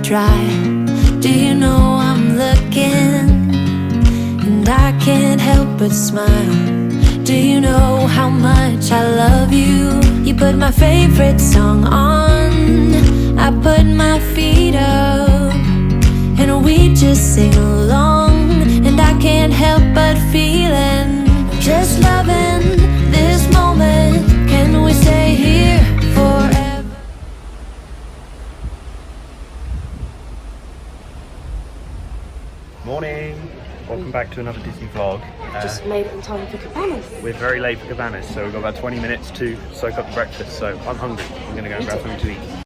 dry. Do you know I'm looking, and I can't help but smile. Do you know how much I love you? You put my favorite song on, I put my feet up, and we just sing along. And I can't help but feeling, just loving this moment. Can we stay here forever? Morning! Welcome back to another Disney vlog. Just made it in time for Cabanas. We're very late for Cabanas, so we've got about 20 minutes to soak up breakfast, so I'm hungry. I'm going to go and grab something to eat.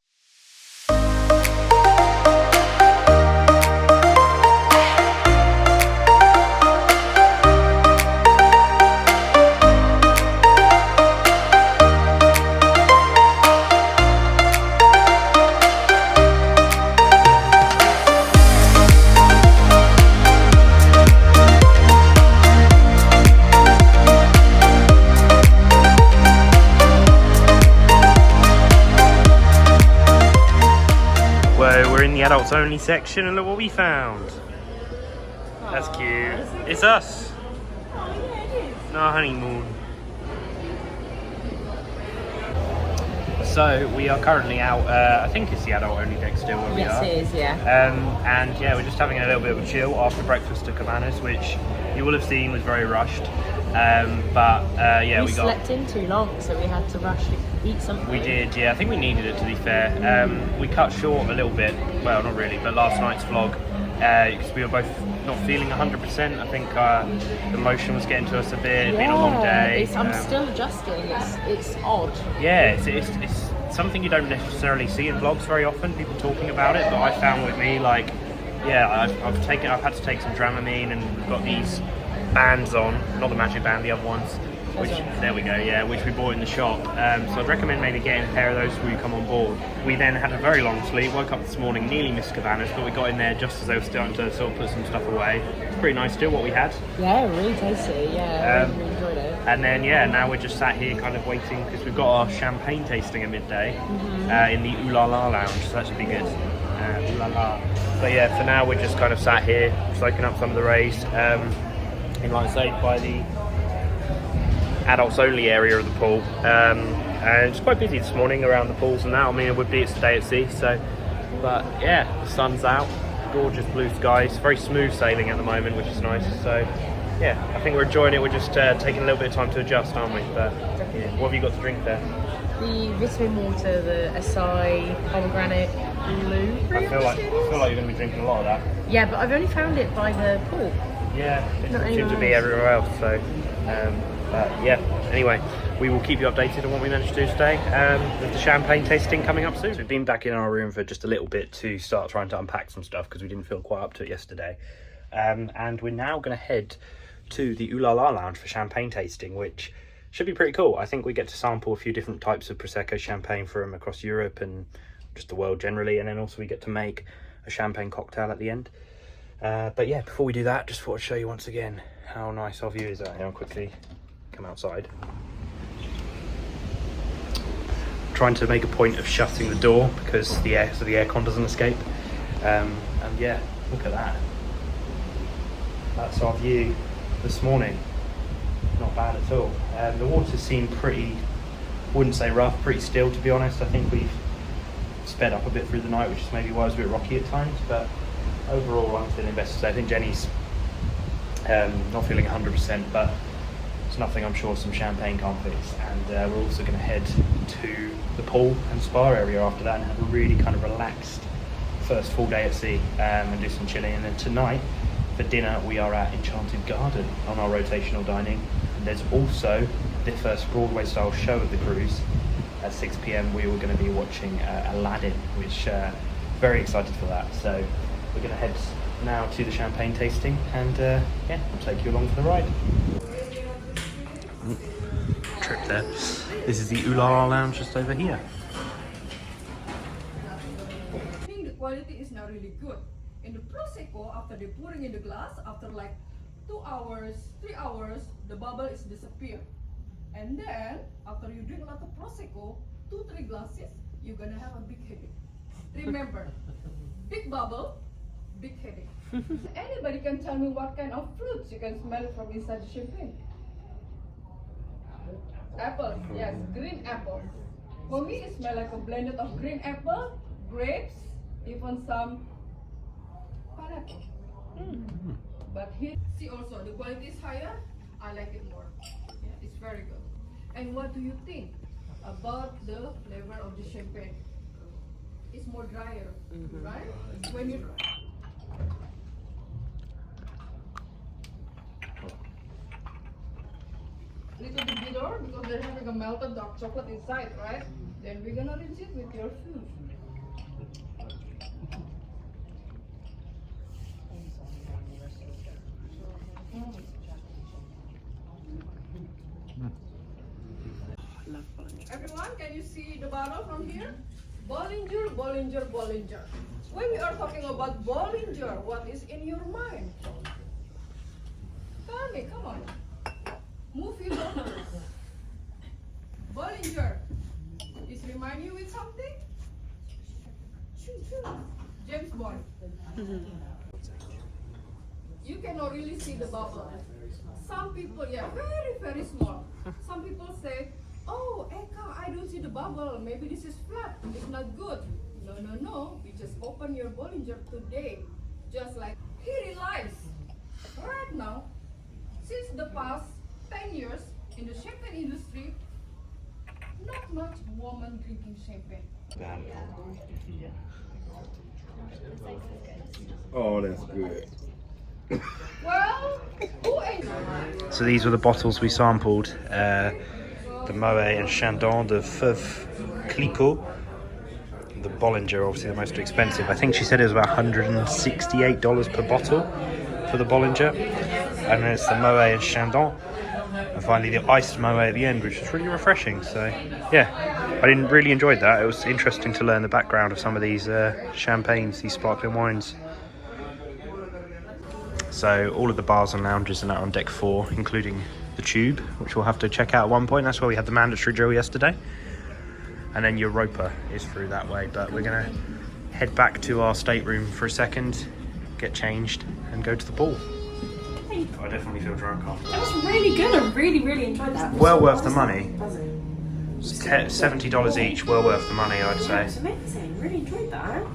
Adults only section, and look what we found. That's cute. It's us. No honeymoon. So we are currently out. I think it's the adult only deck still where we are. Yes, it is. Yeah. And yeah, we're just having a little bit of a chill after breakfast at Cabanas, which you will have seen was very rushed. Yeah, we slept in too long, so we had to rush to eat something. We did, yeah. I think we needed it, to be fair. We cut short a little bit. Well, not really, but last night's vlog, because we were both not feeling 100%. I think the motion was getting to us a bit. It's been a long day. I'm still adjusting. It's odd. Yeah, it's something you don't necessarily see in vlogs very often. People talking about it, but I found with me, like, yeah, I've had to take some Dramamine, and we've got these bands on, not the magic band, the other ones, which there we go, yeah, which we bought in the shop. So I'd recommend maybe getting a pair of those before you come on board. We then had a very long sleep, woke up this morning, nearly missed Cabanas, but we got in there just as they were starting to sort of put some stuff away. It's pretty nice still what we had. Yeah, really tasty. Yeah, I really enjoyed it. And then yeah, now we're just sat here kind of waiting because we've got our champagne tasting at midday in the Ooh La La lounge, so that should be good. Ooh La La. So yeah, for now we're just kind of sat here soaking up some of the rays. In, like I say, by the adults only area of the pool, and it's quite busy this morning around the pools and that. I mean, it would be, it's the day at sea, so, but yeah, the sun's out, gorgeous blue skies, very smooth sailing at the moment, which is nice. So yeah, I think we're enjoying it. We're just taking a little bit of time to adjust, aren't we? But yeah, what have you got to drink there? The vitamin water, the acai pomegranate blue. I feel like you're going to be drinking a lot of that. Yeah, but I've only found it by the pool. Yeah, it doesn't seem to be everywhere else, so but yeah, anyway, we will keep you updated on what we managed to do today with the champagne tasting coming up soon. So we've been back in our room for just a little bit to start trying to unpack some stuff because we didn't feel quite up to it yesterday, and we're now going to head to the Ooh La La lounge for champagne tasting, which should be pretty cool. I think we get to sample a few different types of Prosecco champagne from across Europe and just the world generally, and then also we get to make a champagne cocktail at the end. But yeah, before we do that, just thought I'd show you once again how nice our view is out here. I'll quickly come outside. Trying to make a point of shutting the door because the aircon doesn't escape. And yeah, look at that. That's our view this morning. Not bad at all. The water seemed pretty, wouldn't say rough, pretty still to be honest. I think we've sped up a bit through the night, which is maybe why it was a bit rocky at times, but overall I'm feeling best today. I think Jenny's not feeling 100%, but it's nothing I'm sure some champagne can't fix. And we're also going to head to the pool and spa area after that and have a really kind of relaxed first full day at sea and do some chilling. And then tonight for dinner we are at Enchanted Garden on our rotational dining, and there's also the first Broadway style show of the cruise. At 6 p.m. we were going to be watching Aladdin, which very excited for that. So we're going to head now to the champagne tasting, and yeah, I'll take you along for the ride. Trip there. This is the Ooh La La lounge just over here. I think the quality is now really good. In the Prosecco, after they pouring in the glass, after like 2 hours, 3 hours, the bubble is disappear. And then, after you drink a lot of Prosecco, 2-3 glasses, you're gonna have a big headache. Remember, big bubble, big headache. Anybody can tell me what kind of fruits you can smell from inside the champagne? Apples, yes, green apples. For me, it smells like a blended of green apple, grapes, even some pineapple. But here, see also, the quality is higher. I like it more. Yeah, it's very good. And what do you think about the flavor of the champagne? It's more drier, right? When you little bit bitter because they're having a melted dark chocolate inside, right? Then we're gonna rinse it with your food. Everyone, can you see the bottle from here? Bollinger, Bollinger, Bollinger. When we are talking about Bollinger, what is in your mind? Tell me, come on. Move your shoulders. Bollinger. Is remind you with something? James Bond. You cannot really see the bubble. Some people, yeah, very, very small. Some people say, oh, Eka, I don't see the bubble. Maybe this is flat. It's not good. No, no, no. You just open your Bollinger today. Just like he realized right now, since the past 10 years in the champagne industry, not much woman drinking champagne. Oh, that's good. Well, who ain't? So these were the bottles we sampled. The Moet and Chandon de Feuve Clicquot. The Bollinger, obviously the most expensive. I think she said it was about $168 per bottle for the Bollinger. And then it's the Moet and Chandon. And finally the iced Moet at the end, which was really refreshing. So yeah, I really enjoyed that. It was interesting to learn the background of some of these champagnes, these sparkling wines. So all of the bars and lounges are now on deck 4, including the Tube, which we'll have to check out at one point. That's where we had the mandatory drill yesterday. And then Europa is through that way. But we're going to head back to our stateroom for a second, get changed, and go to the pool. I definitely feel drunk after that. That was really good. I really enjoyed that. Well worth the money. $70 each, well worth the money, I'd say. It was amazing. Really enjoyed that.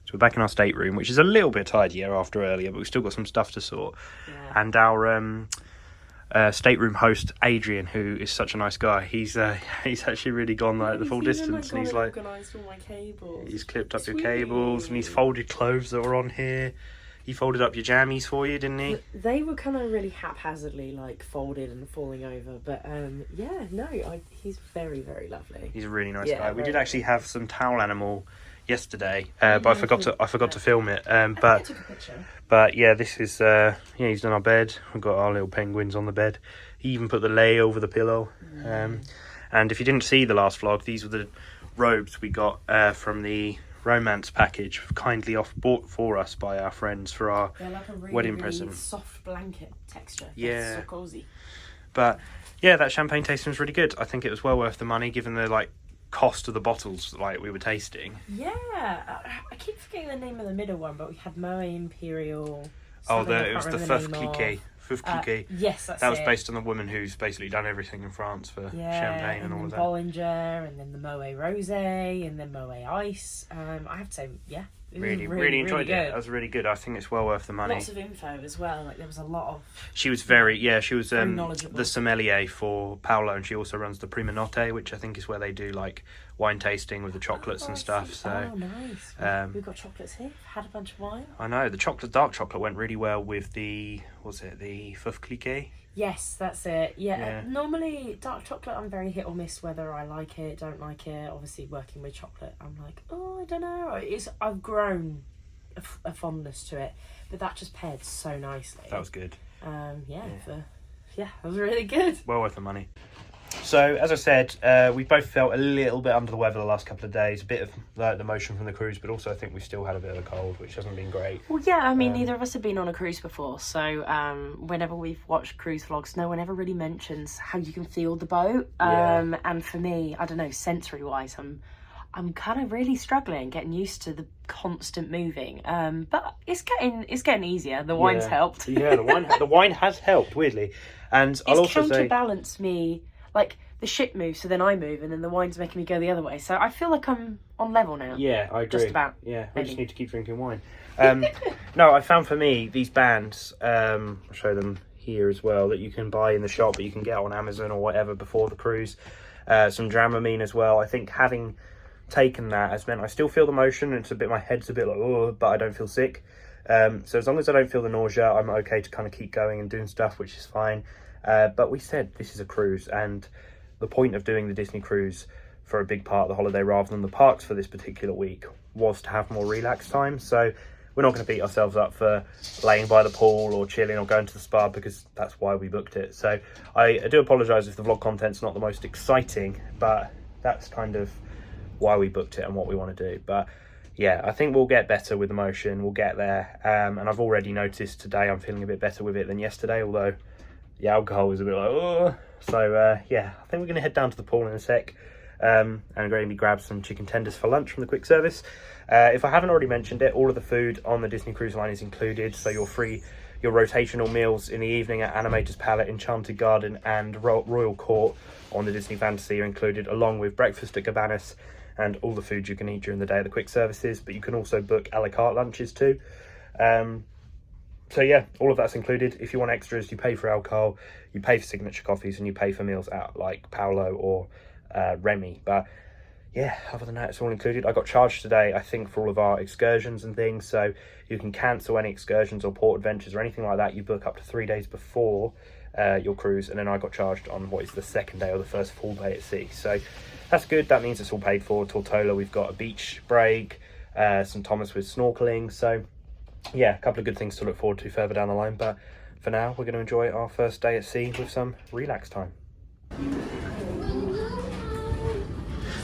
So we're back in our stateroom, which is a little bit tidier after earlier, but we've still got some stuff to sort. Yeah. And our stateroom host, Adrian, who is such a nice guy, he's actually really gone like the full distance, and he's like organised all my cables. He's clipped up your cables, and he's folded clothes that were on here. He folded up your jammies for you, didn't he? They were kind of really haphazardly like folded and falling over, but he's very, very lovely. He's a really nice guy. We did actually have some towel animal yesterday, but I forgot to film it. I took a picture. But yeah, this is he's done our bed. We've got our little penguins on the bed. He even put the lei over the pillow. And if you didn't see the last vlog, these were the robes we got from the romance package, kindly bought for us by our friends for our wedding present. Soft blanket texture. Yeah, so cozy. But yeah, that champagne tasting was really good. I think it was well worth the money given the cost of the bottles we were tasting. Yeah, I keep forgetting the name of the middle one, but we had Moet Imperial. It was the Feuve Clicquot. Yes, that's that was based on the woman who's basically done everything in France for champagne and all of that. Bollinger, and then the Moet Rosé, and then Moet Ice. I have to say, yeah, it was really enjoyed it. That was really good. I think it's well worth the money. Lots of info as well. There was a lot of. She was very knowledgeable. The sommelier for Paolo, and she also runs the Prima Notte, which I think is where they do wine tasting with the chocolates and stuff. So nice. We've got chocolates here. Had a bunch of wine. I know the dark chocolate went really well with the Feuve Clicquot. Yes, that's it. Yeah. Normally dark chocolate, I'm very hit or miss whether I like it, don't like it. Obviously, working with chocolate, I'm like, I don't know. I've grown a fondness to it, but that just paired so nicely. That was good. That was really good. Well worth the money. So, as I said, we both felt a little bit under the weather the last couple of days. A bit of the motion from the cruise, but also I think we still had a bit of a cold, which hasn't been great. Well, yeah, I mean, neither of us have been on a cruise before. So, whenever we've watched cruise vlogs, no one ever really mentions how you can feel the boat. And for me, I don't know, sensory-wise, I'm kind of really struggling getting used to the constant moving. But it's getting easier. The wine's helped. Yeah, the wine has helped, weirdly. And I'll also say, counterbalanced me, like the ship moves, so then I move, and then the wine's making me go the other way. So I feel like I'm on level now. Yeah, I agree. Just about. Yeah, we maybe. just need to keep drinking wine. No, I found for me these bands. I'll show them here as well, that you can buy in the shop, but you can get on Amazon or whatever before the cruise. Some Dramamine as well. I think having taken that has meant I still feel the motion, and my head's a bit like, oh, but I don't feel sick. So as long as I don't feel the nausea, I'm okay to kind of keep going and doing stuff, which is fine. But we said this is a cruise, and the point of doing the Disney cruise for a big part of the holiday rather than the parks for this particular week was to have more relax time. So we're not going to beat ourselves up for laying by the pool or chilling or going to the spa, because that's why we booked it. So I do apologise if the vlog content's not the most exciting, but that's kind of why we booked it and what we want to do. But yeah, I think we'll get better with the motion. We'll get there. And I've already noticed today I'm feeling a bit better with it than yesterday, although the alcohol was a bit like, oh. So yeah, I think we're going to head down to the pool in a sec. And I'm going to grab some chicken tenders for lunch from the quick service. If I haven't already mentioned it, all of the food on the Disney Cruise Line is included. So you're free your rotational meals in the evening at Animator's Palette, Enchanted Garden and Royal Court on the Disney Fantasy are included, along with breakfast at Cabanas and all the food you can eat during the day at the quick services. But you can also book a la carte lunches too. So yeah, all of that's included. If you want extras, you pay for alcohol, you pay for signature coffees, and you pay for meals at like Paolo or Remy. But yeah, other than that, it's all included. I got charged today, I think, for all of our excursions and things. So you can cancel any excursions or port adventures or anything like that. You book up to 3 days before your cruise. And then I got charged on what is the second day or the first full day at sea. So that's good. That means it's all paid for. Tortola, we've got a beach break, St. Thomas with snorkeling. So yeah, a couple of good things to look forward to further down the line. But for now, we're going to enjoy our first day at sea with some relax time.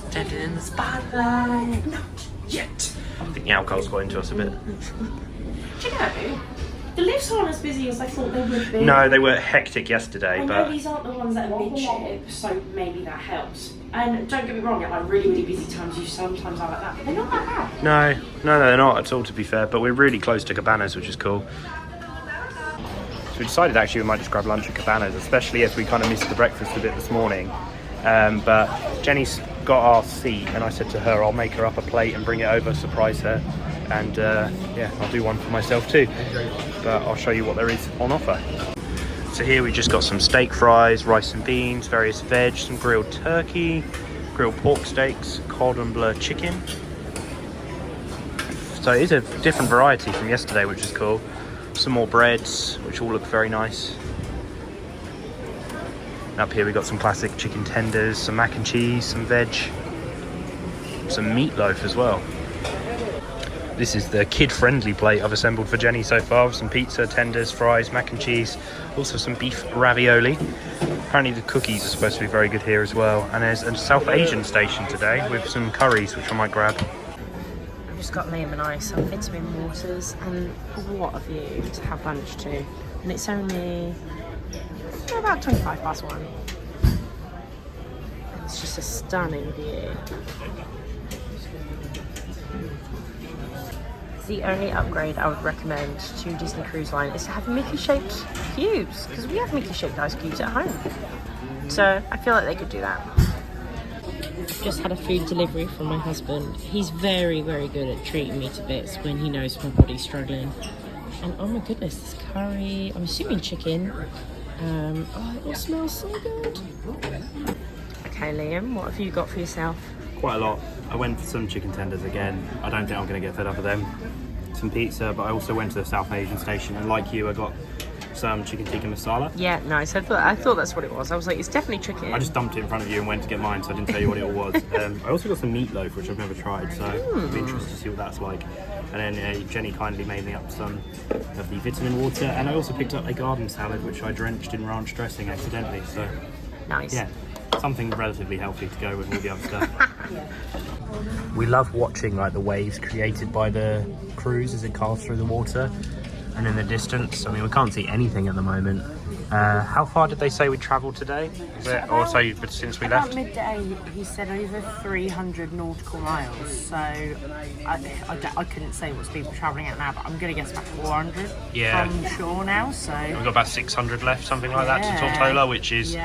Standing in the spotlight, not yet. I think the alcohol's got into us a bit. Do you know, the lifts aren't as busy as I thought they would be. No, they were hectic yesterday, I but know these aren't the ones that are mid-ship, so maybe that helps. And don't get me wrong, at like really, really busy times, you sometimes are like that, but they're not that bad. No, they're not at all, to be fair. But we're really close to Cabanas, which is cool. So we decided actually we might just grab lunch at Cabanas, especially as we kind of missed the breakfast a bit this morning. But Jenny's got our seat, and I said to her I'll make her up a plate and bring it over, surprise her, and yeah, I'll do one for myself too, but I'll show you what there is on offer. So here we just got some steak fries, rice and beans, various veg, some grilled turkey, grilled pork steaks, cordon bleu chicken. So it is a different variety from yesterday, which is cool. Some more breads, which all look very nice. Up here we got some classic chicken tenders, some mac and cheese, some veg, some meatloaf as well. This is the kid-friendly plate I've assembled for Jenny so far, with some pizza, tenders, fries, mac and cheese, also some beef ravioli. Apparently the cookies are supposed to be very good here as well. And there's a South Asian station today with some curries, which I might grab. I've just got Liam and I some vitamin waters, and what a view to have lunch too. And it's only about 1:25. It's just a stunning view. The only upgrade I would recommend to Disney Cruise Line is to have Mickey-shaped cubes, because we have Mickey-shaped ice cubes at home. So I feel like they could do that. I've just had a food delivery from my husband. He's very, very good at treating me to bits when he knows my body's struggling. And oh my goodness, this curry, I'm assuming chicken. Oh, it all smells so good. Okay, Liam, what have you got for yourself? Quite a lot. I went for some chicken tenders again. I don't think I'm going to get fed up with them. Some pizza, but I also went to the South Asian station, and like you, I got some chicken tikka masala. Yeah, nice. I thought that's what it was. I was like, it's definitely chicken. I just dumped it in front of you and went to get mine, so I didn't tell you what it all was. I also got some meatloaf, which I've never tried, so I'll be interested to see what that's like. And then Jenny kindly made me up some of the vitamin water, and I also picked up a garden salad, which I drenched in ranch dressing accidentally. So nice. Yeah, something relatively healthy to go with all the other stuff. We love watching like the waves created by the cruise as it carves through the water, and in the distance, I mean, we can't see anything at the moment, How far did they say we travelled today? Or say since we About left? midday, he said over 300 nautical miles. So I couldn't say what speed we're travelling at now, but I'm going to guess about 400 from shore now. So we've got about 600 left, something like that, to Tortola, which is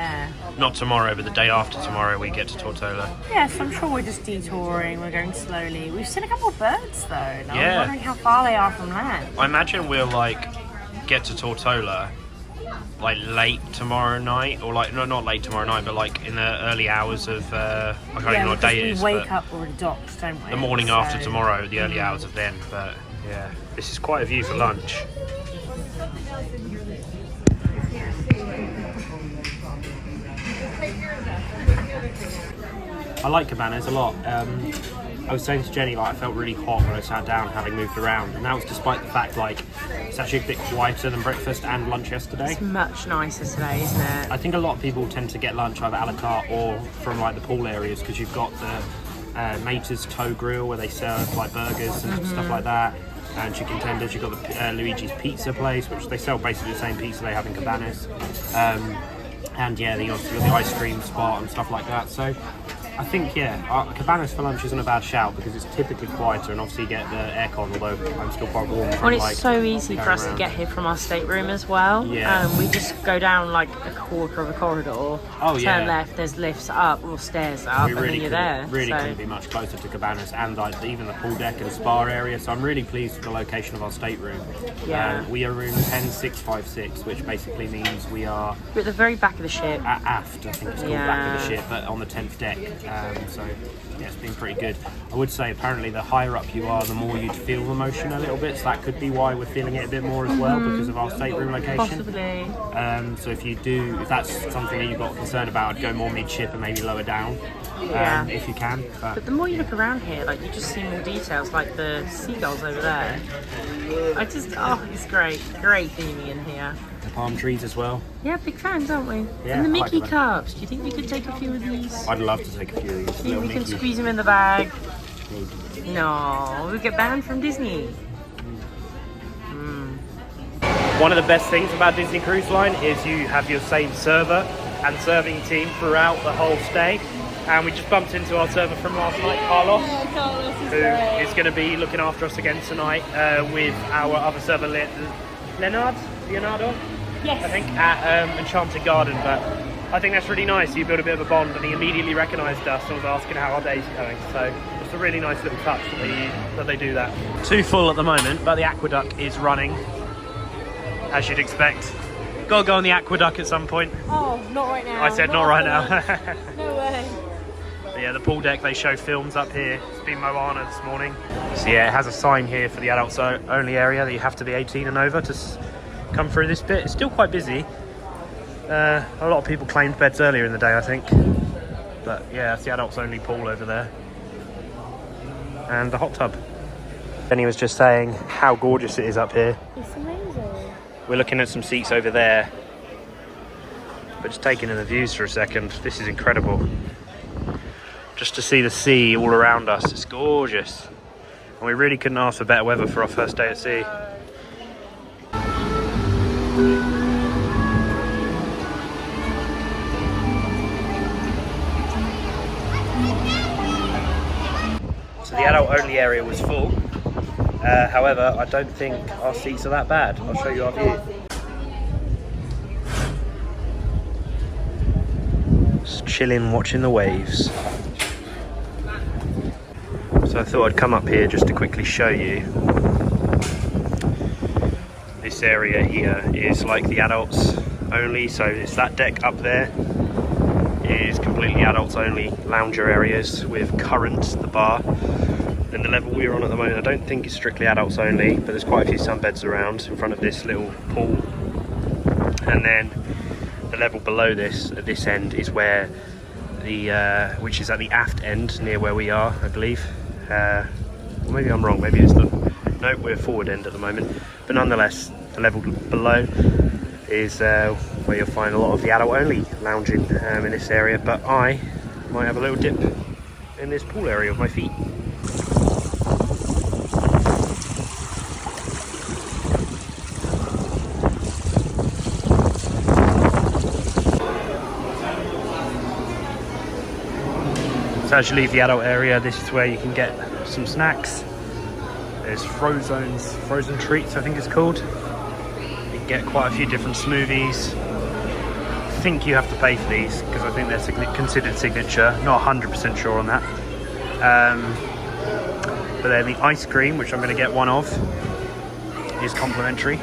not tomorrow, but the day after tomorrow we get to Tortola. Yeah, so I'm sure we're just detouring. We're going slowly. We've seen a couple of birds though. And Yeah. I'm wondering how far they are from land. I imagine we'll like get to Tortola like late tomorrow night, or like not late tomorrow night, but like in the early hours of I can't even know what day it is. We wake up already docked, don't we? The morning after tomorrow, the early hours of then. But yeah, this is quite a view for lunch. I like Cabanas a lot. I was saying to Jenny, like, I felt really hot when I sat down having moved around, and that was despite the fact like it's actually a bit quieter than breakfast and lunch yesterday. It's much nicer today, isn't it? I think a lot of people tend to get lunch either a la carte or from like the pool areas, because you've got the Mater's Toe Grill where they serve like burgers and stuff like that, and chicken tenders. You've got the Luigi's Pizza place, which they sell basically the same pizza they have in Cabanas, and yeah, the ice cream spot and stuff like that. So I think, Cabanas for lunch isn't a bad shout, because it's typically quieter, and obviously you get the aircon, although I'm still quite warm. Well, it's so easy for us to get here from our stateroom as well. Yeah. We just go down like a quarter of a corridor, turn left, there's lifts up or stairs up, and then you're there. Couldn't be much closer to Cabanas, and like even the pool deck and spa area, so I'm really pleased with the location of our stateroom. Yeah. We are room 10656, which basically means we are... We're at the very back of the ship. Aft, I think it's called, back of the ship, but on the 10th deck. So yeah, it's been pretty good. I would say apparently the higher up you are, the more you'd feel the motion a little bit, so that could be why we're feeling it a bit more as well, because of our stateroom location. Possibly. So if that's something that you've got concern about, I'd go more mid-ship and maybe lower down, if you can. But the more you look around here, like, you just see more details, like the seagulls over there. It's great theming in here. The palm trees as well. Yeah, big fans, aren't we? Yeah, and the quite Mickey good. cups. Do you think we could take a few of these? I'd love to take a few of these. See, we can squeeze them in the bag. No, we get banned from Disney. One of the best things about Disney Cruise Line is you have your same server and serving team throughout the whole stay. And we just bumped into our server from last night, Carlos, who is going to be looking after us again tonight with our other server, Leonardo, Yes. I think, at Enchanted Garden. But I think that's really nice. You build a bit of a bond, and he immediately recognised us and was asking how our day's going. So it's a really nice little touch that they do that. Too full at the moment, but the Aquaduck is running, as you'd expect. Gotta go on the Aquaduck at some point. Oh, not right now. I said not right now. No way. But yeah, the pool deck, they show films up here. It's been Moana this morning. So yeah, it has a sign here for the adults only area that you have to be 18 and over to come through this bit. It's still quite busy. A lot of people claimed beds earlier in the day, I think. But yeah, it's the adults only pool over there. And the hot tub. Benny was just saying how gorgeous it is up here. It's amazing. We're looking at some seats over there. But just taking in the views for a second, this is incredible. Just to see the sea all around us, it's gorgeous. And we really couldn't ask for better weather for our first day at sea. So the adult only area was full. However, I don't think our seats are that bad. I'll show you our view. Just chilling, watching the waves. So I thought I'd come up here just to quickly show you. This area here is like the adults only, so it's that deck up there. It is completely adults only lounger areas with Current, the bar. And the level we're on at the moment, I don't think it's strictly adults only, but there's quite a few sunbeds around in front of this little pool. And then the level below this, at this end, is where the which is at the aft end near where we are, I believe. Well, maybe I'm wrong, maybe it's the... No, we're forward end at the moment. But nonetheless, the level below is where you'll find a lot of the adult only lounging in this area. But I might have a little dip in this pool area with my feet. So as you leave the adult area, this is where you can get some snacks. There's frozen treats, I think it's called. You can get quite a few different smoothies. I think you have to pay for these because I think they're considered signature. Not 100% sure on that. But then the ice cream, which I'm going to get one of, is complimentary.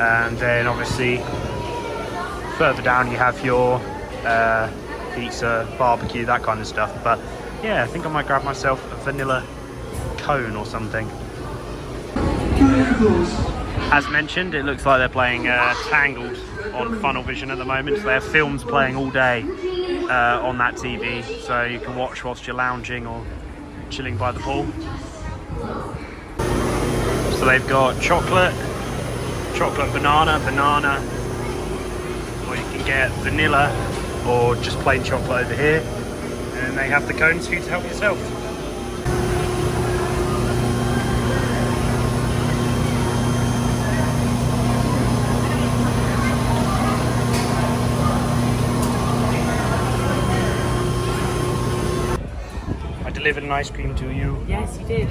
And then obviously further down you have your pizza, barbecue, that kind of stuff. But yeah, I think I might grab myself a vanilla cone or something. As mentioned, it looks like they're playing Tangled on Funnel Vision at the moment. So they have films playing all day on that TV, so you can watch whilst you're lounging or chilling by the pool. So they've got chocolate banana, or you can get vanilla or just plain chocolate over here, and then they have the cones for you to help yourself. I delivered an ice cream to you. Yes, you did.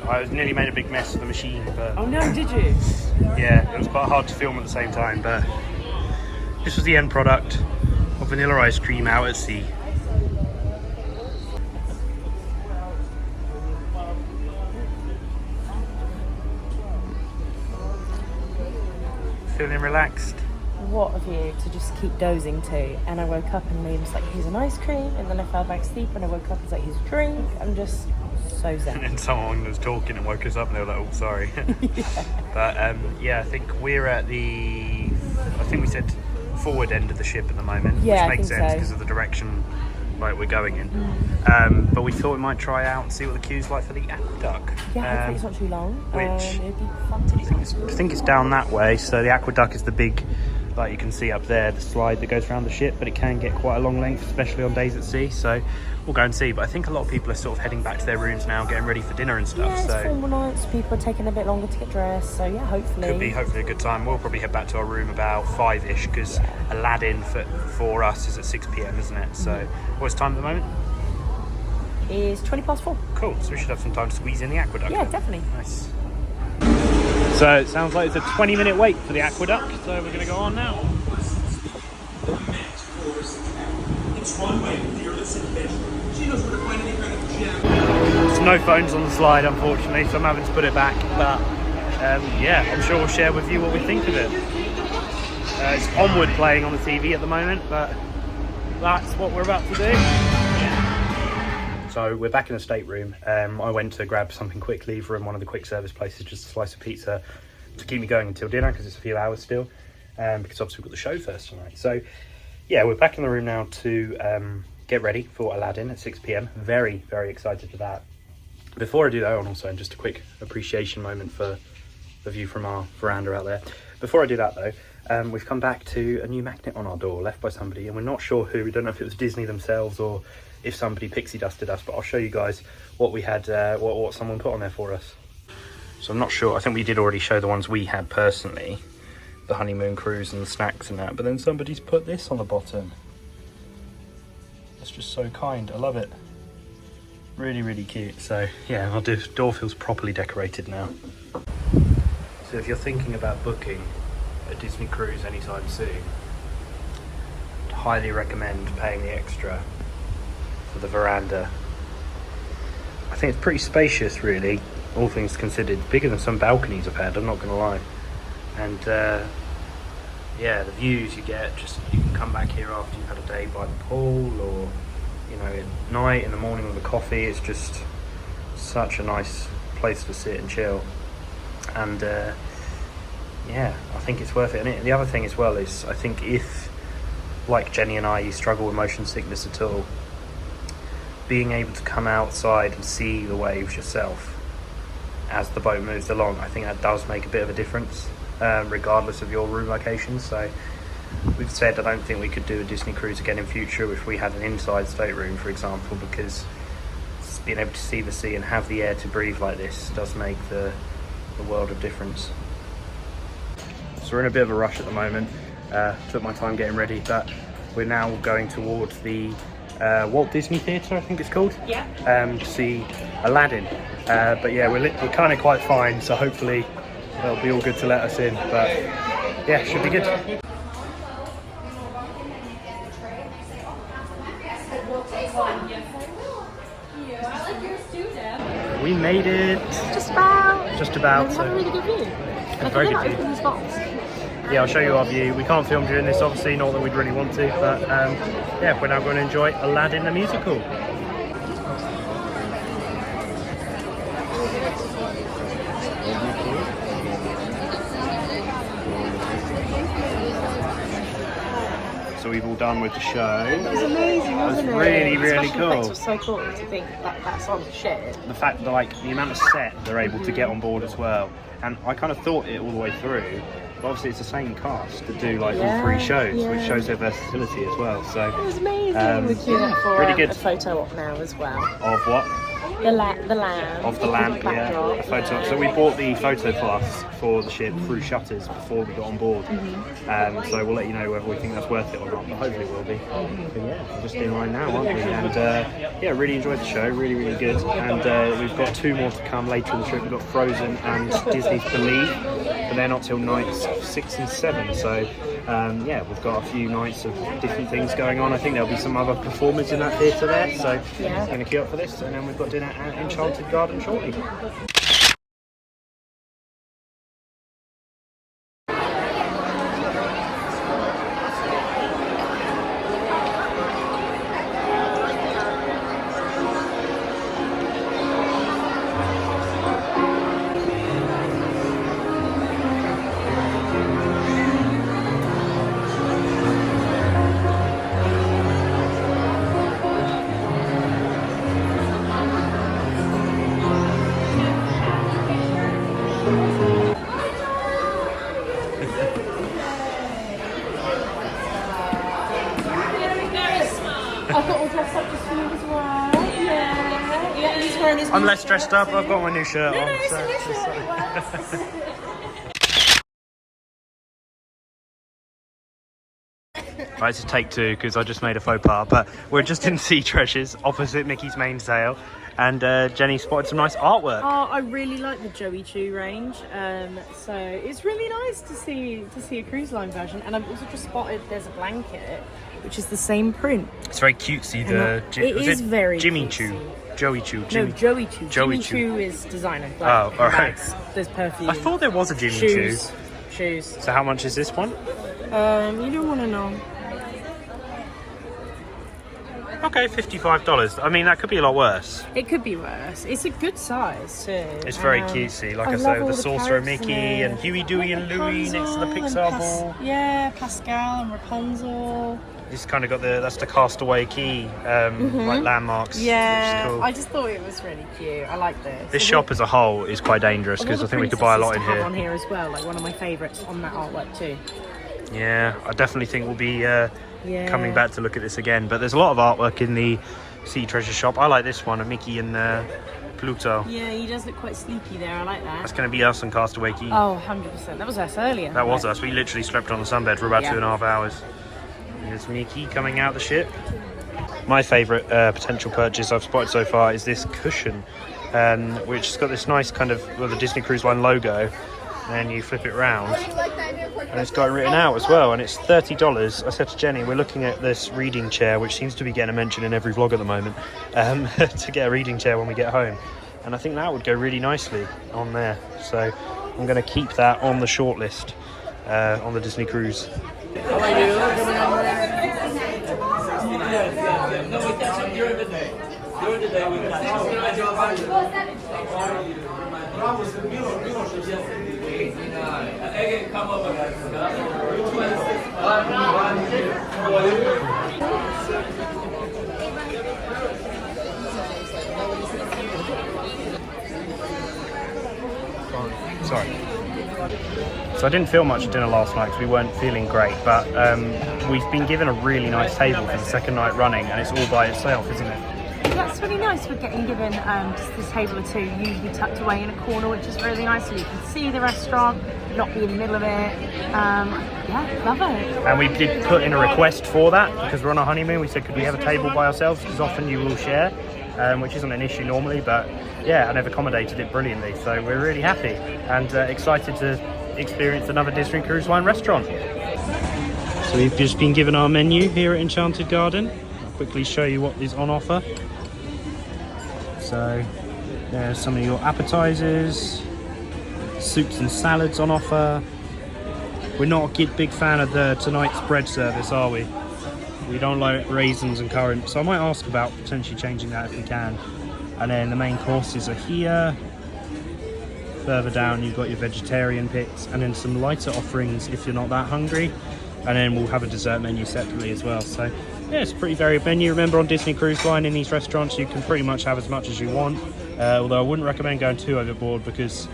I nearly made a big mess of the machine, but Oh no, did you? yeah, it was quite hard to film at the same time. But this was the end product of vanilla ice cream out at sea. Feeling relaxed? What of you to just keep dozing to? And I woke up and Liam was like, here's an ice cream, and then I fell back asleep and I woke up and was like, here's a drink. I'm just so zen. And then someone was talking and woke us up and they were like, oh, sorry. But yeah, I think we're at I think we said forward end of the ship at the moment, Yeah, which makes I think sense so. because of the direction like we're going in. But we thought we might try out and see what the queue's like for the Aquaduck. Yeah, hopefully it's not too long. which- It'd be fun to do something. I think it's down that way. So the Aquaduck is the big, like you can see up there, the slide that goes around the ship, but it can get quite a long length, especially on days at sea. So we'll go and see. But I think a lot of people are sort of heading back to their rooms now, getting ready for dinner and stuff. Yeah, it's so formal nights. People are taking a bit longer to get dressed. So yeah, hopefully. could be hopefully a good time. We'll probably head back to our room about 5ish because Aladdin for us is at 6 p.m, isn't it? So what's time at the moment? Is 4:20. Cool. So we should have some time to squeeze in the Aquaduck. Yeah, then. definitely. Nice. So it sounds like it's a 20-minute wait for the Aquaduck. So we're going to go on now. It's one way, fearless and bitch. She knows where to find any kind of gem. There's no phones on the slide, unfortunately, so I'm having to put it back. But yeah, I'm sure we'll share with you what we think of it. It's Onward playing on the TV at the moment, but that's what we're about to do. So we're back in the stateroom. I went to grab something quickly from one of the quick service places, just a slice of pizza to keep me going until dinner because it's a few hours still. Because obviously we've got the show first tonight. So yeah, we're back in the room now to get ready for Aladdin at 6 p.m. Very, very excited for that. Before I do that, and also just a quick appreciation moment for the view from our veranda out there. Before I do that though, we've come back to a new magnet on our door left by somebody, and we're not sure who. We don't know if it was Disney themselves or if somebody pixie dusted us, but I'll show you guys what we had, what someone put on there for us. So I'm not sure. I think we did already show the ones we had personally, the honeymoon cruise and the snacks and that, but then somebody's put this on the bottom. That's just so kind. I love it. Really, really cute. So yeah, our door feels properly decorated now. So if you're thinking about booking a Disney cruise anytime soon, I'd highly recommend paying the extra for the veranda. I think it's pretty spacious, really, all things considered. Bigger than some balconies I've had, I'm not gonna lie. And yeah, the views you get, just you can come back here after you've had a day by the pool, or you know, at night, in the morning with a coffee. It's just such a nice place to sit and chill. And yeah, I think it's worth it. And the other thing as well is, I think if, like Jenny and I, you struggle with motion sickness at all, being able to come outside and see the waves yourself as the boat moves along, I think that does make a bit of a difference, regardless of your room location. So we've said I don't think we could do a Disney cruise again in future if we had an inside stateroom, for example, because being able to see the sea and have the air to breathe like this does make the world of difference. So we're in a bit of a rush at the moment. Took my time getting ready, but we're now going towards the Walt Disney Theatre, I think it's called. Yeah. To see Aladdin. But yeah, we're kind of quite fine, so hopefully they'll be all good to let us in. But yeah, should be good. We made it. Just about. Just about. We have a really good view. A very good view. These bottles. Yeah, I'll show you our view. We can't film during this, obviously, not that we'd really want to, but yeah, we're now going to enjoy Aladdin the musical. So we've all done with the show. It was amazing, wasn't it? Really, really Special cool. effects was so cool to think that that's on shit. The fact that like the amount of set they're able to get on board as well, and I kind of thought it all the way through, but obviously it's the same cast that do like all 3 shows, which shows their versatility as well. So it was amazing. We're queuing for really good. a photo op now as well. Of what? The lamp. Of the lamp, yeah. A photo. So we bought the photo pass for the ship through Shutters before we got on board. So we'll let you know whether we think that's worth it or not, but hopefully it will be. But yeah, we're just in line now, aren't we? And yeah, really enjoyed the show, really, really good. And we've got 2 more to come later in the trip. We've got Frozen and Disney's Believe, but they're not till nights 6 and 7. So yeah, we've got a few nights of different things going on. I think there'll be some other performers in that theatre there, so I'm going to queue up for this, and then we've got dinner at Enchanted Garden shortly. I've got all dressed up just for you as well. Yeah. Yeah, he's wearing his I'm new less shirt. dressed up, I've got my new shirt on. No, it's So a new shirt. It works. Right, it's take 2 because I just made a faux pas, but we're just in Sea Treasures opposite Mickey's mainsail, and Jenny spotted some nice artwork. Oh, I really like the Joey Choo range. So it's really nice to see a cruise line version, and I've also just spotted there's a blanket which is the same print. It's very cutesy. It is very Jimmy cutesy. Choo, Joey Choo. No, Joey Choo. Jimmy Jimmy Choo is designer. Like, Oh, all right. bags, there's perfume. I thought there was a Jimmy shoes. Choo. Shoes. So how much is this one? You don't want to know. Okay, $55. I mean, that could be a lot worse. It could be worse. It's a good size too. It's very cutesy. Like I love say, all with the saucer and characters in Mickey it. and Huey, Dewey and Louie next to the Rapunzel Pixar and ball. Yeah, Pascal and Rapunzel. It's kind of got that's the Castaway Key like landmarks. Yeah, which is cool. I just thought it was really cute. I like this. This shop as a whole is quite dangerous because I think we could buy a lot in here. here. On here as well, like one of my favourites on that artwork too. Yeah, I definitely think we'll be Yeah. coming back to look at this again. But there's a lot of artwork in the Sea Treasure shop. I like this one, of Mickey and Pluto. Yeah, he does look quite sleepy there. I like that. That's going to be us on Castaway Key. Oh, 100%. That was us earlier. That was us. We literally slept on the sunbed for about Yeah. 2.5 hours. There's Mickey coming out the ship. My favourite potential purchase I've spotted so far is this cushion, which has got this nice kind of the Disney Cruise Line logo. And you flip it round, and it's got it written out as well, and it's $30. I said to Jenny, we're looking at this reading chair, which seems to be getting a mention in every vlog at the moment, to get a reading chair when we get home. And I think that would go really nicely on there. So I'm going to keep that on the short list on the Disney cruise. Sorry. So I didn't feel much at dinner last night because we weren't feeling great, but we've been given a really nice table for the second night running, and it's all by itself, isn't it? That's really nice. We're getting given just this table or two, usually tucked away in a corner, which is really nice, so you can see the restaurant, not be in the middle of it. Yeah, love it. And we did put in a request for that because we're on a honeymoon. We said, could we have a table by ourselves? Because often you will share, which isn't an issue normally. But yeah, and they've accommodated it brilliantly. So we're really happy and excited to experience another Disney Cruise Line restaurant. So we've just been given our menu here at Enchanted Garden. I'll quickly show you what is on offer. So there's some of your appetizers, soups and salads on offer. We're not a big fan of tonight's bread service, are we? We don't like raisins and currants, so I might ask about potentially changing that if we can. And then the main courses are here. Further down you've got your vegetarian bits, and then some lighter offerings if you're not that hungry. And then we'll have a dessert menu separately as well. So yeah, it's a pretty varied menu. Remember, on Disney Cruise Line in these restaurants you can pretty much have as much as you want. Although I wouldn't recommend going too overboard because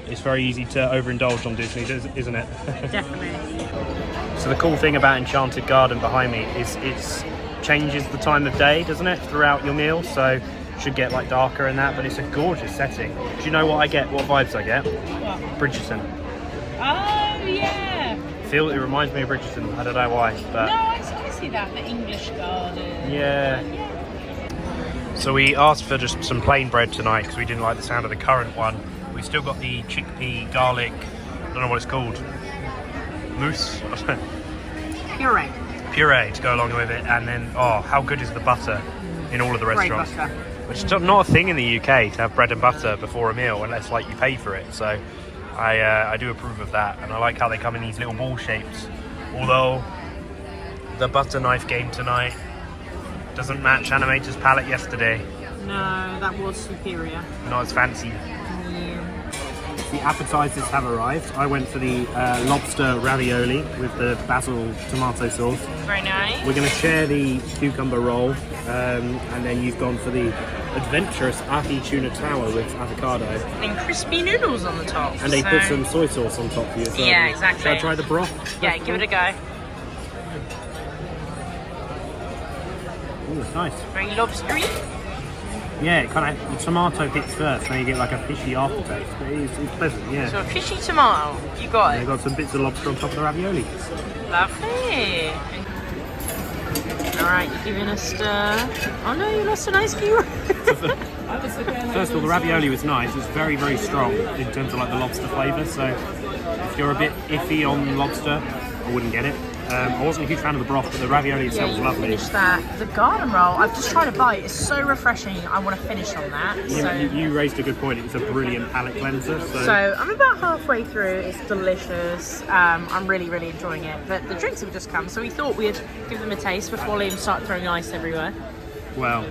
it's very easy to overindulge on Disney, isn't it? Definitely. So the cool thing about Enchanted Garden behind me is it changes the time of day, doesn't it, throughout your meal? So it should get like darker and that, but it's a gorgeous setting. Do you know what I get? What vibes I get? What? Bridgerton. Oh, yeah. It reminds me of Bridgerton. I don't know why, but No, I see that, the English garden. yeah. So we asked for just some plain bread tonight because we didn't like the sound of the currant one. We've still got the chickpea garlic, I don't know what it's called, mousse? Puree to go along with it. And then, oh, how good is the butter in all of the restaurants? Butter. Which is not a thing in the UK to have bread and butter before a meal unless like you pay for it. So I do approve of that, and I like how they come in these little ball shapes. Although the butter knife game tonight doesn't match Animator's palette yesterday. No, that was superior. Not as fancy. Yeah. The appetizers have arrived. I went for the lobster ravioli with the basil tomato sauce. Very nice. We're going to share the cucumber roll, and then you've gone for the adventurous ahi tuna tower with avocado. And crispy noodles on the top. And they put some soy sauce on top for you as well. Yeah, exactly. Shall I try the broth? Yeah, give it a go. Oh, it's nice. Very lobstery. Yeah, it kind of, the tomato hits first, then you get like a fishy aftertaste. But it's pleasant, yeah. So a fishy tomato, you got They've it. got some bits of lobster on top of the ravioli. Lovely. Alright, you're giving a stir. Oh no, you lost a nice view. First of all, the ravioli was nice. It's very, very strong in terms of like the lobster flavour. So if you're a bit iffy on lobster, I wouldn't get it. I wasn't a huge fan of the broth, but the ravioli itself was lovely. Finished that. The garden roll, I've just tried a bite. It's so refreshing. I want to finish on that. You raised a good point. It's a brilliant palate cleanser. So I'm about halfway through. It's delicious. I'm really, really enjoying it. But the drinks have just come, so we thought we'd give them a taste before they even start throwing ice everywhere. Well,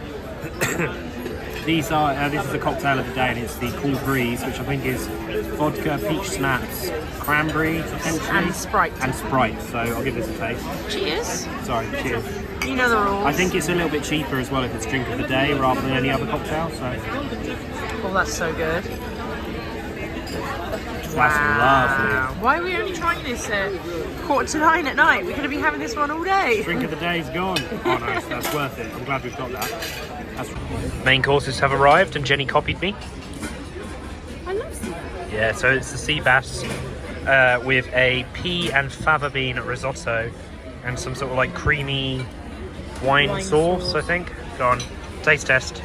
this is the cocktail of the day, and it's the Cool Breeze, which I think is vodka, peach schnapps, cranberry, potentially, And Sprite. And Sprite. So I'll give this a taste. Cheers. Sorry, cheers. You know the rules. I think it's a little bit cheaper as well if it's drink of the day rather than any other cocktail. So Oh, that's so good. that's lovely. Why are we only trying this at 8:45 at night? We're going to be having this one all day. Drink of the day is gone. Oh no, that's worth it. I'm glad we've got that. Main courses have arrived, and Jenny copied me. I love sea bass. Yeah, so it's the sea bass with a pea and fava bean risotto and some sort of like creamy wine sauce, I think. Go on, taste test.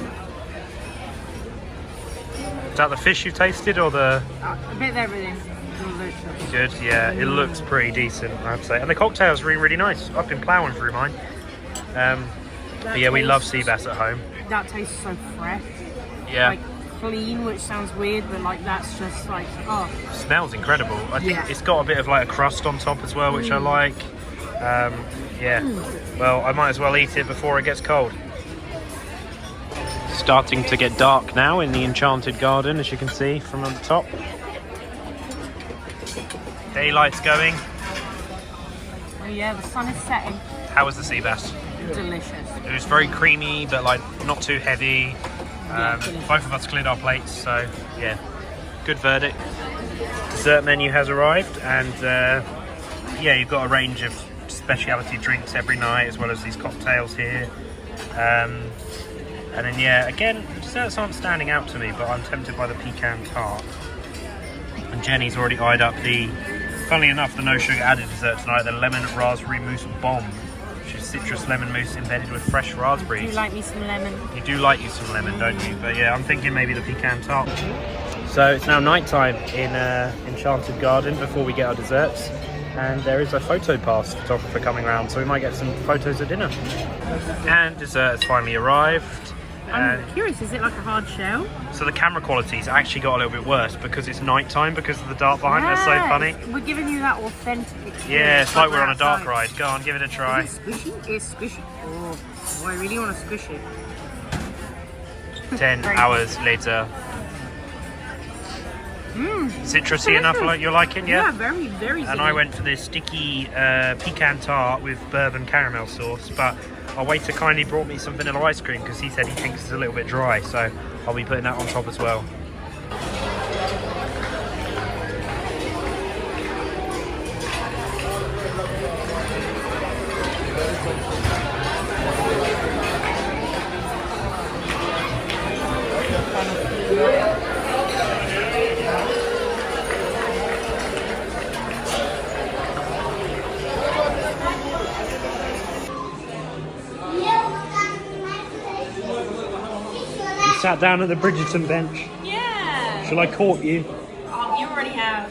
Is that the fish you've tasted or the... A bit of everything. Delicious. Good, yeah, it looks pretty decent, I have to say. And the cocktail's really, really nice. I've been ploughing through mine. But yeah, we love sea bass at home. That tastes so fresh. Yeah. Like clean, which sounds weird, but like that's just like, oh. Smells incredible. I think Yeah. it's got a bit of like a crust on top as well, which I like. Yeah. Well, I might as well eat it before it gets cold. Starting to get dark now in the Enchanted Garden, as you can see from on the top. Daylight's going. Oh yeah, the sun is setting. How was the sea bass? Delicious. It was very creamy, but like not too heavy. Delicious. Both of us cleared our plates, so yeah, good verdict. Dessert menu has arrived, and yeah, you've got a range of specialty drinks every night, as well as these cocktails here. And then yeah, again, desserts aren't standing out to me, but I'm tempted by the pecan tart. And Jenny's already eyed up the Funnily enough, the no sugar added dessert tonight, the lemon raspberry mousse bomb, which is citrus lemon mousse embedded with fresh raspberries. Do you like me some lemon? You do like you some lemon, don't you? But yeah, I'm thinking maybe the pecan tart. So it's now night time in Enchanted Garden before we get our desserts. And there is a photo pass photographer coming around, so we might get some photos at dinner. And dessert has finally arrived. I'm curious, is it like a hard shell? So the camera quality's actually got a little bit worse because it's night time because of the dark behind. That's so funny. We're giving you that authentic experience. Yeah, it's like we're on a dark ride. Go on, give it a try. Is it squishy? It's squishy. Oh, I really want to squish it. 10 hours later. Citrusy enough like you're liking, yeah? Yeah, very, very And zingy. I went for this sticky pecan tart with bourbon caramel sauce, but our waiter kindly brought me some vanilla ice cream because he said he thinks it's a little bit dry, so I'll be putting that on top as well. Sat down at the Bridgerton bench. Yeah. Shall I court you? Oh, you already have.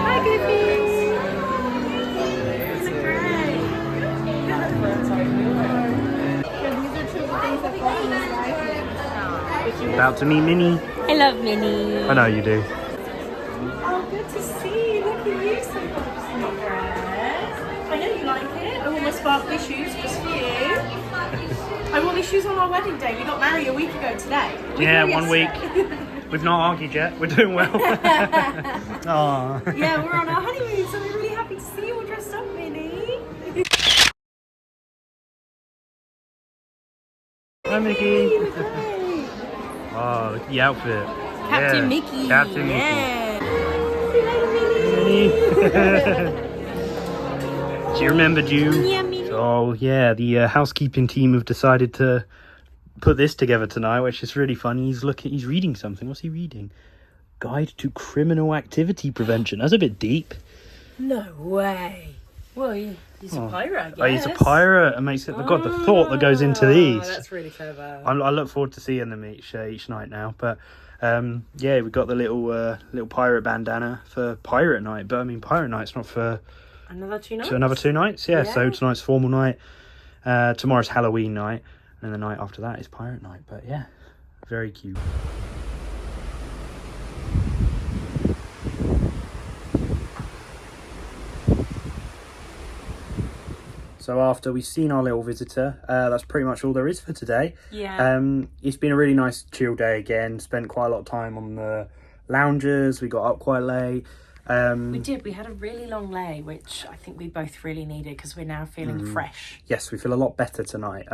Hi, Goofy. About to meet Minnie. I love Minnie. I know you do. Oh, good to see you. Look at you, so I know you like it. I wore my sparkly shoes just for you. I wore these shoes on our wedding day. We got married a week ago today. Yeah, 1 week. We've not argued yet. We're doing well. Aww. Yeah, we're on our honeymoon, so we're really happy to see you all dressed up, Minnie. Hi, Mickey. Oh, look at the outfit. Captain Mickey. Captain Mickey. Yeah. She remembered you. Yeah, Minnie. So yeah, the housekeeping team have decided to put this together tonight, which is really funny. He's reading something. What's he reading? Guide to Criminal Activity Prevention. That's a bit deep. No way. Well, he's a pirate, I guess. Oh, he's a pirate. And makes it. God, the thought that goes into these. That's really clever. I look forward to seeing them each night now. But yeah, we got the little pirate bandana for pirate night. But I mean, pirate night's not for another 2 nights. So another 2 nights. Yeah. So tonight's formal night. Tomorrow's Halloween night, and the night after that is pirate night. But yeah, very cute. So after we've seen our little visitor, that's pretty much all there is for today. Yeah. It's been a really nice chill day again. Spent quite a lot of time on the lounges. We got up quite late. We did. We had a really long lay, which I think we both really needed because we're now feeling fresh. Yes, we feel a lot better tonight.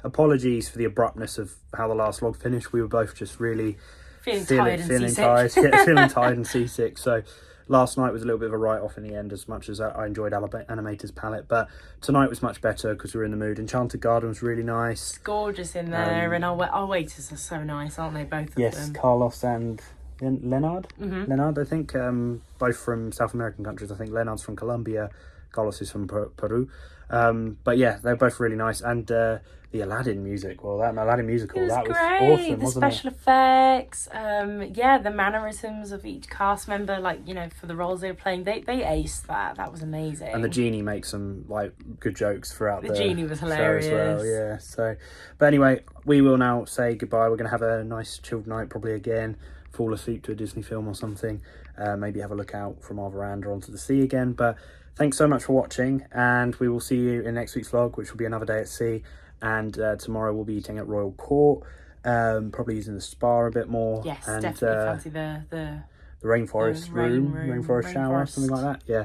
Apologies for the abruptness of how the last vlog finished. We were both just really Feeling tired and seasick. Feeling tired and seasick. So last night was a little bit of a write-off in the end, as much as I enjoyed Animator's palette. But tonight was much better because we were in the mood. Enchanted Garden was really nice. It's gorgeous in there, and our waiters are so nice, aren't they? Both of them. Yes, Carlos and Leonard. Leonard, I think, both from South American countries. I think Leonard's from Colombia, Carlos is from Peru. But yeah, they're both really nice. And the Aladdin music, well, that Aladdin musical, that was awesome, the wasn't it? special effects, yeah, the mannerisms of each cast member, like, you know, for the roles they were playing, they aced that. That was amazing. And the genie makes some like good jokes throughout the genie was show hilarious as well. Yeah. So, but anyway, we will now say goodbye. We're gonna have a nice chilled night, probably again. Fall asleep to a Disney film or something. Maybe have a look out from our veranda onto the sea again. But thanks so much for watching, and we will see you in next week's vlog, which will be another day at sea. And tomorrow we'll be eating at Royal Court, probably using the spa a bit more. Yes, and, definitely fancy the rainforest rainforest shower, rainforest. something like that. Yeah,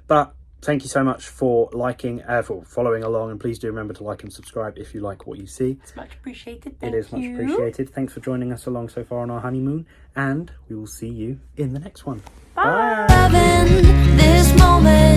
but thank you so much for liking, for following along, and please do remember to like and subscribe if you like what you see. It's much appreciated. It is much appreciated. Thanks for joining us along so far on our honeymoon, and we will see you in the next one. Bye. Loving this moment.